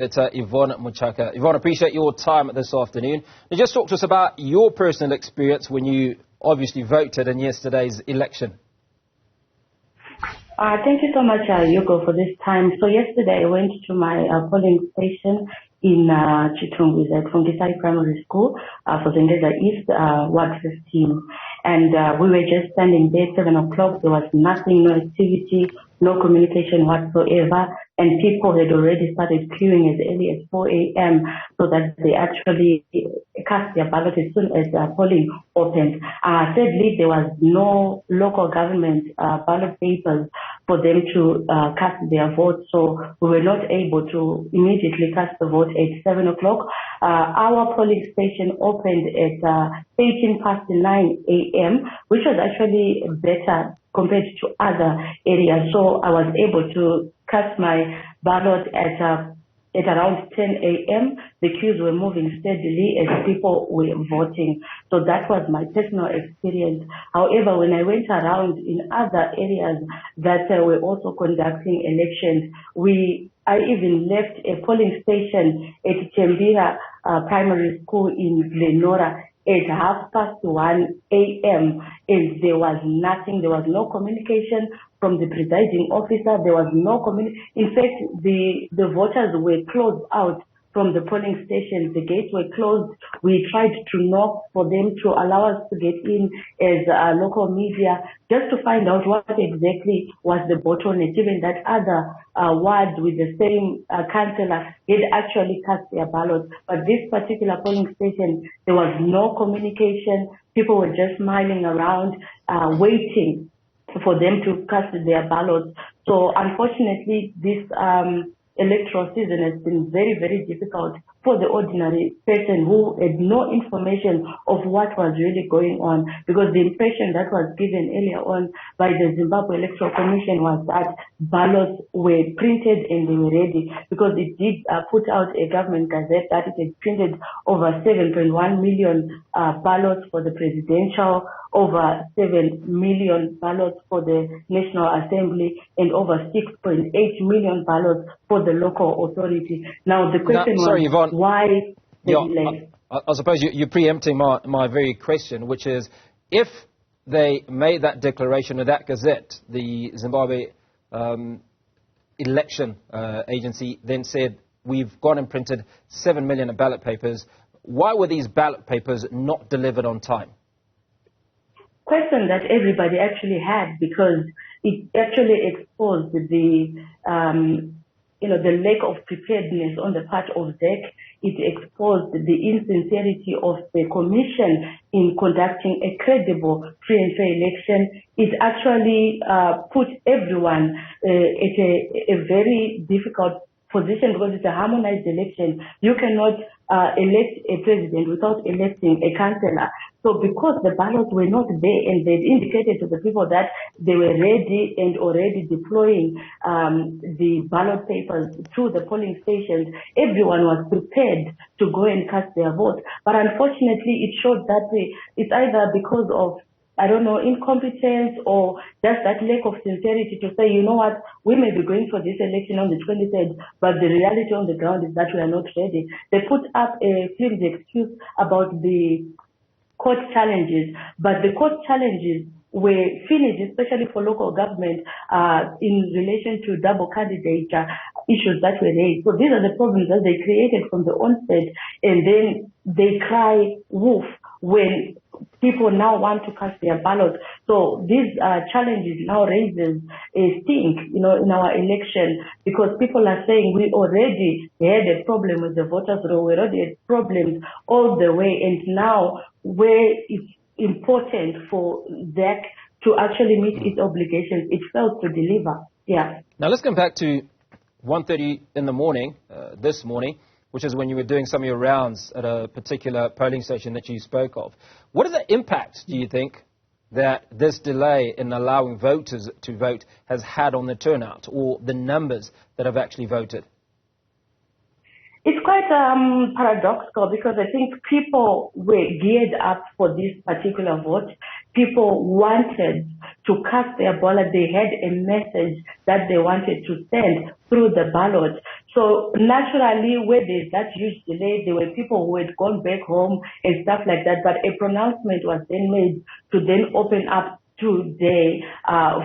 It's Yvonne Muchaka. Yvonne, appreciate your time this afternoon. Now, just talk to us about your personal experience when you obviously voted in yesterday's election. Thank you so much, Hugo, for this time. So yesterday I went to my polling station in Chitungwiza, from Gisai Primary School, for Zengeza East, Ward 15. And we were just standing there, 7 o'clock. There was nothing, no activity, no communication whatsoever. And people had already started queuing as early as 4 a.m. so that they actually cast their ballot as soon as polling opened. Sadly, there was no local government ballot papers for them to cast their vote, so we were not able to immediately cast the vote at 7 o'clock. Our polling station opened at 9 a.m., which was actually better compared to other areas. So I was able to cast my ballot at around 10 a.m. The queues were moving steadily as people were voting. So that was my personal experience. However, when I went around in other areas that were also conducting elections, I even left a polling station at Chembira Primary School in Glenora at 1:30 a.m. and there was nothing. There was no communication from the presiding officer. There was no In fact, the voters were closed out from the polling stations. The gates were closed. We tried to knock for them to allow us to get in as local media, just to find out what exactly was the bottleneck, given that other wards with the same councillor did actually cast their ballots. But this particular polling station, there was no communication. People were just smiling around, waiting for them to cast their ballots. So unfortunately, this electoral season has been very, very difficult for the ordinary person who had no information of what was really going on, because the impression that was given earlier on by the Zimbabwe Electoral Commission was that ballots were printed and they were ready, because it did put out a government gazette that it had printed over 7.1 million ballots for the presidential, over 7 million ballots for the National Assembly, and over 6.8 million ballots for the local authority. Now, the question sorry, was, Yvonne, why I suppose you're preempting my very question, which is, if they made that declaration of that gazette, the Zimbabwe election agency then said, we've gone and printed 7 million ballot papers, why were these ballot papers not delivered on time? Question that everybody actually had, because it actually exposed the lack of preparedness on the part of ZEC. It exposed the insincerity of the commission in conducting a credible, free and fair election. It actually put everyone at a very difficult position, because it's a harmonized election. You cannot elect a president without electing a councillor. So because the ballots were not there and they'd indicated to the people that they were ready and already deploying the ballot papers to the polling stations, everyone was prepared to go and cast their vote. But unfortunately, it showed that it's either because of, I don't know, incompetence or just that lack of sincerity to say, you know what, we may be going for this election on the 23rd, but the reality on the ground is that we are not ready. They put up a flimsy excuse about the court challenges, but the court challenges were finished, especially for local government, in relation to double candidate issues that were raised. So these are the problems that they created from the onset, and then they cry wolf when people now want to cast their ballot. So these challenges now raises a stink, in our election, because people are saying we already had a problem with the voters roll, we already had problems all the way, and now where it's important for ZEC to actually meet its obligations, it fails to deliver. Yeah. Now let's come back to 1:30 in the morning, this morning, which is when you were doing some of your rounds at a particular polling station that you spoke of. What are the impacts, do you think, that this delay in allowing voters to vote has had on the turnout or the numbers that have actually voted? It's quite paradoxical, because I think people were geared up for this particular vote. People wanted to cast their ballot. They had a message that they wanted to send through the ballot So naturally, where there's that huge delay, there were people who had gone back home and stuff like that. But a pronouncement was then made to then open up today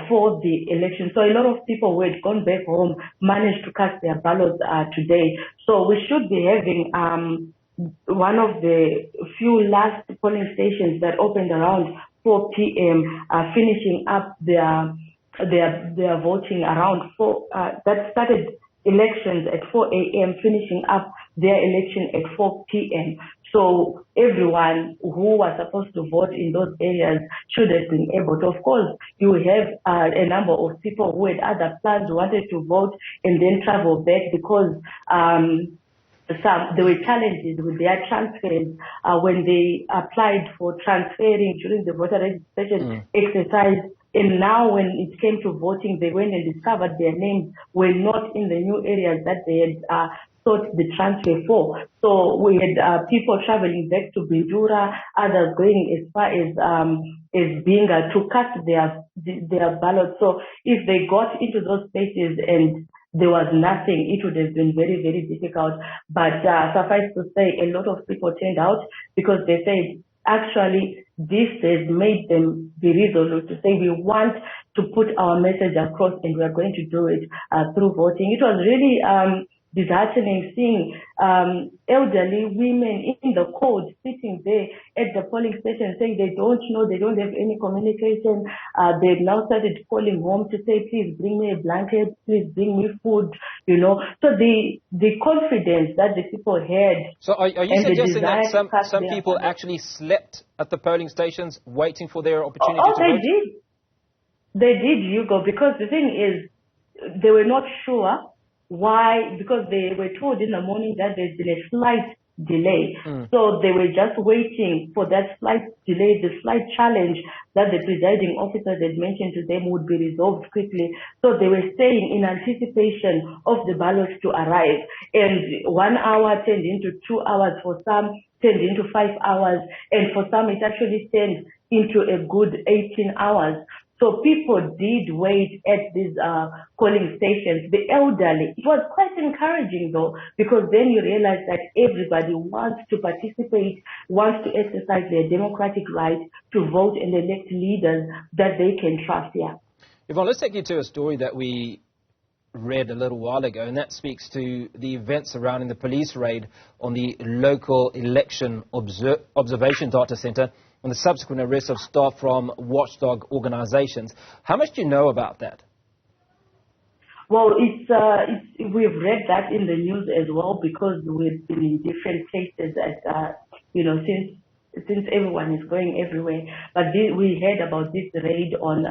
for the election. So a lot of people who had gone back home managed to cast their ballots today. So we should be having one of the few last polling stations that opened around 4 p.m. Finishing up their voting around 4. That started elections at 4 a.m. finishing up their election at 4 p.m. So everyone who was supposed to vote in those areas should have been able to. Of course, you have a number of people who had other plans, who wanted to vote and then travel back because there were challenges with their transfers when they applied for transferring during the voter registration exercise. And now when it came to voting, they went and discovered their names were not in the new areas that they had sought the transfer for. So we had people traveling back to Bindura, others going as far as Binga to cast their ballots. So if they got into those places and there was nothing, it would have been very, very difficult. But suffice to say, a lot of people turned out because they said, actually, this has made them be resolute to say we want to put our message across and we are going to do it through voting. It was really disheartening seeing elderly women in the cold sitting there at the polling station saying they don't know, they don't have any communication. They've now started calling home to say, please bring me a blanket, please bring me food, you know. So the confidence that the people had. So are you suggesting that some people actually slept at the polling stations waiting for their opportunity to vote? They did. They did, Hugo, because the thing is, they were not sure. Why? Because they were told in the morning that there's been a slight delay. So they were just waiting for that slight delay, the slight challenge that the presiding officers had mentioned to them would be resolved quickly. So they were staying in anticipation of the ballots to arrive. And 1 hour turned into 2 hours for some, turned into 5 hours, and for some it actually turned into a good 18 hours. So people did wait at these polling stations. The elderly, it was quite encouraging though, because then you realize that everybody wants to participate, wants to exercise their democratic right to vote and elect leaders that they can trust. Yeah. Yvonne, let's take you to a story that we read a little while ago, and that speaks to the events surrounding the police raid on the local election observation data centre and the subsequent arrest of staff from watchdog organizations. How much do you know about that? Well, we've read that in the news as well because we've been in different places since everyone is going everywhere. But we heard about this raid on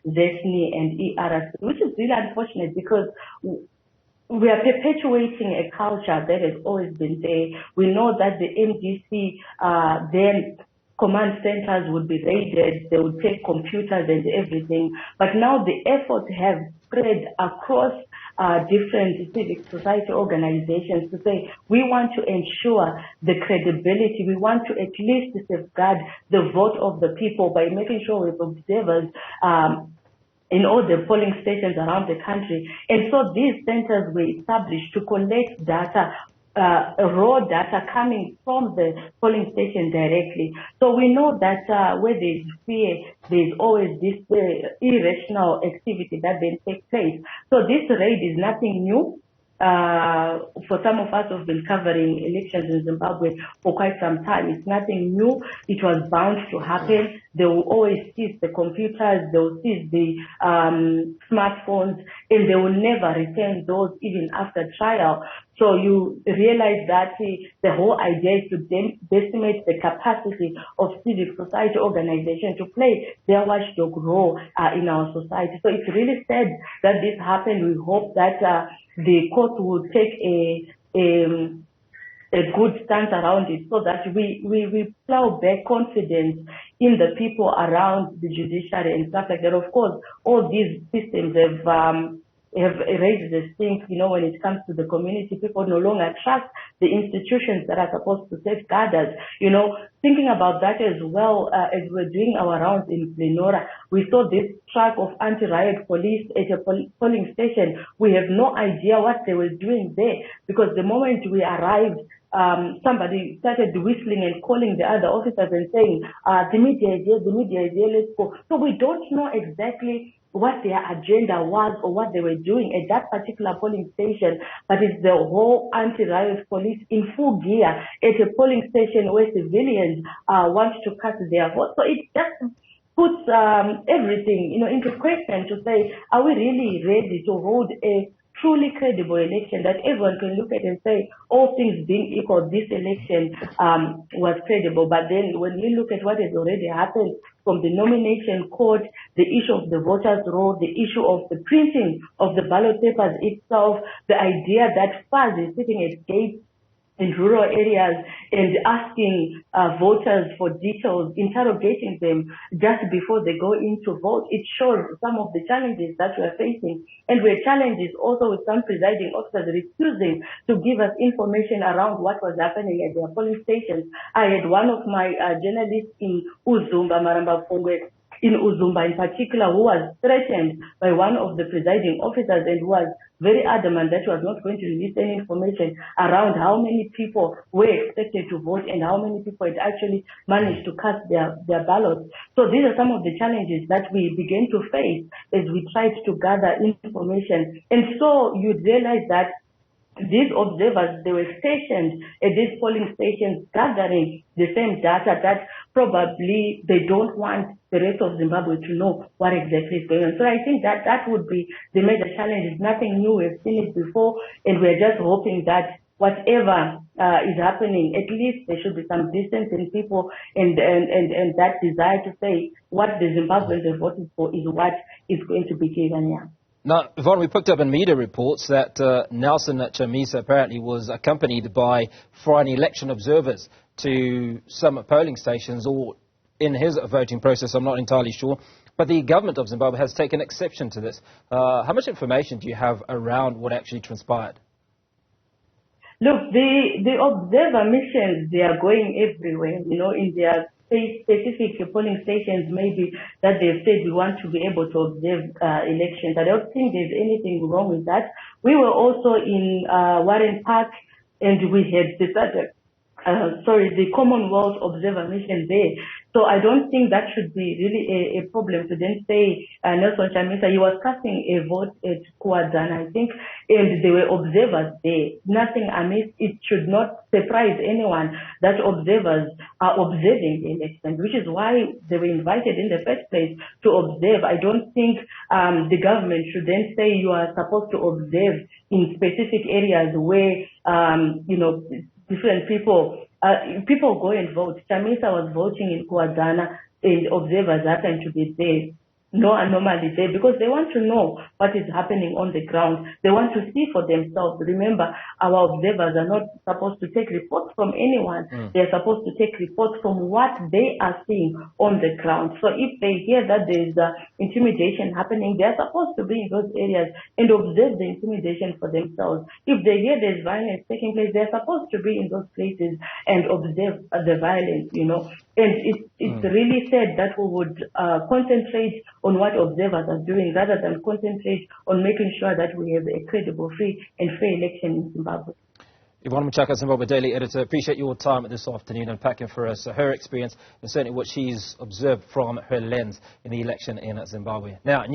Zesni and ERS, which is really unfortunate because we are perpetuating a culture that has always been there. We know that the MDC then command centers would be raided, they would take computers and everything. But now the efforts have spread across different civic society organizations to say we want to ensure the credibility, we want to at least safeguard the vote of the people by making sure we have observers in all the polling stations around the country. And so these centers were established to collect data, raw data coming from the polling station directly. So we know that where there's fear, there's always this irrational activity that then takes place. So this raid is nothing new. For some of us who have been covering elections in Zimbabwe for quite some time, it's nothing new. It was bound to happen. They will always seize the computers, they will seize the smartphones, and they will never return those even after trial. So you realize that the whole idea is to decimate the capacity of civic society organizations to play their watchdog role in our society. So it's really sad that this happened. We hope that the court will take a good stance around it so that we plow back confidence in the people around the judiciary and stuff like that. Of course, all these systems have have raised the stink, when it comes to the community. People no longer trust the institutions that are supposed to safeguard us. Thinking about that as well, as we're doing our rounds in Lenora, we saw this truck of anti-riot police at a polling station. We have no idea what they were doing there, because the moment we arrived, somebody started whistling and calling the other officers and saying, the media is here, let's go. So we don't know exactly what their agenda was or what they were doing at that particular polling station, but it's the whole anti-riot police in full gear at a polling station where civilians want to cast their vote. So it just puts everything, into question to say, are we really ready to hold a truly credible election that everyone can look at and say, all things being equal, this election was credible. But then when you look at what has already happened, from the nomination court, the issue of the voters' roll, the issue of the printing of the ballot papers itself, the idea that FAS is sitting at gates in rural areas and asking voters for details, interrogating them just before they go in to vote. It shows some of the challenges that we are facing. And we have challenges also with some presiding officers refusing to give us information around what was happening at their polling stations. I had one of my journalists in Uzumba, Maramba Fongwe, in Uzumba in particular, who was threatened by one of the presiding officers and who was very adamant that he was not going to release any information around how many people were expected to vote and how many people had actually managed to cast their ballots. So these are some of the challenges that we began to face as we tried to gather information. And so you'd realize that these observers, they were stationed at these polling stations gathering the same data that probably they don't want the rest of Zimbabwe to know what exactly is going on. So I think that would be the major challenge. It's nothing new. We've seen it before, and we're just hoping that whatever is happening, at least there should be some distance in people and that desire to say what the Zimbabweans are voting for is what is going to be given here. Now, Yvonne, we picked up in media reports that Nelson Chamisa apparently was accompanied by foreign election observers to some polling stations or in his voting process. I'm not entirely sure. But the government of Zimbabwe has taken exception to this. How much information do you have around what actually transpired? Look, the observer missions, they are going everywhere, in their specific polling stations maybe that they've said we want to be able to observe elections. I don't think there's anything wrong with that. We were also in Warren Park and we had the Commonwealth Observer Mission there. So I don't think that should be really a problem to then say Nelson Chamisa, he was casting a vote at Kuadzana, I think, and there were observers there. Nothing amiss. It should not surprise anyone that observers are observing the election, which is why they were invited in the first place to observe. I don't think the government should then say you are supposed to observe in specific areas where, different people go and vote. Chamisa was voting in Kuadzana and observers happened to be there. No anomaly there because they want to know what is happening on the ground. They want to see for themselves. Remember, our observers are not supposed to take reports from anyone. They're supposed to take reports from what they are seeing on the ground. So if they hear that there is intimidation happening, they're supposed to be in those areas and observe the intimidation for themselves. If they hear there's violence taking place, they're supposed to be in those places and observe the violence, And it's really sad that we would concentrate on what observers are doing rather than concentrate on making sure that we have a credible, free and fair election in Zimbabwe. Yvonne Muchaka, Zimbabwe Daily editor, appreciate your time this afternoon unpacking for us her experience and certainly what she's observed from her lens in the election in Zimbabwe. Now,